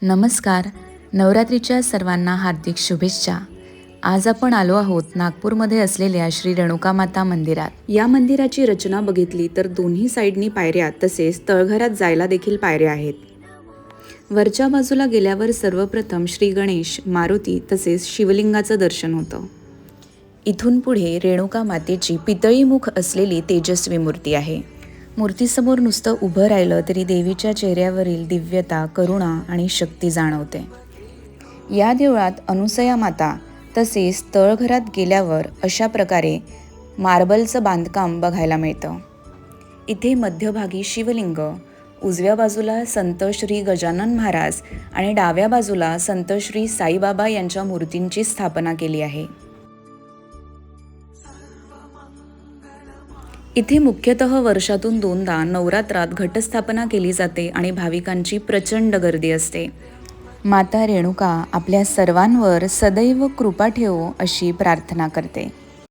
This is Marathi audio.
नमस्कार. नवरात्रीच्या सर्वांना हार्दिक शुभेच्छा. आज आपण आलो आहोत नागपूरमध्ये असलेल्या श्री रेणुकामाता मंदिरात. या मंदिराची रचना बघितली तर दोन्ही साईडनी पायऱ्या तसेच तळघरात जायला देखील पायऱ्या आहेत. वरच्या बाजूला गेल्यावर सर्वप्रथम श्री गणेश, मारुती तसेच शिवलिंगाचं दर्शन होतं. इथून पुढे रेणुका मातेची पितळी मुख असलेली तेजस्वी मूर्ती आहे. मूर्तीसमोर नुसतं उभं राहिलं तरी देवीच्या चेहऱ्यावरील दिव्यता, करुणा आणि शक्ती जाणवते. या देवळात अनुसया माता तसेच तळघरात गेल्यावर अशा प्रकारे मार्बलचं बांधकाम बघायला मिळतं. इथे मध्यभागी शिवलिंग, उजव्या बाजूला संत श्री गजानन महाराज आणि डाव्या बाजूला संत श्री साईबाबा यांच्या मूर्तींची स्थापना केली आहे. इथे मुख्यतः वर्षातून 2दा नवरात्रात घटस्थापना केली जाते आणि भाविकांची प्रचंड गर्दी असते. माता रेणुका आपल्या सर्वांवर सदैव कृपा ठेवो अशी प्रार्थना करते.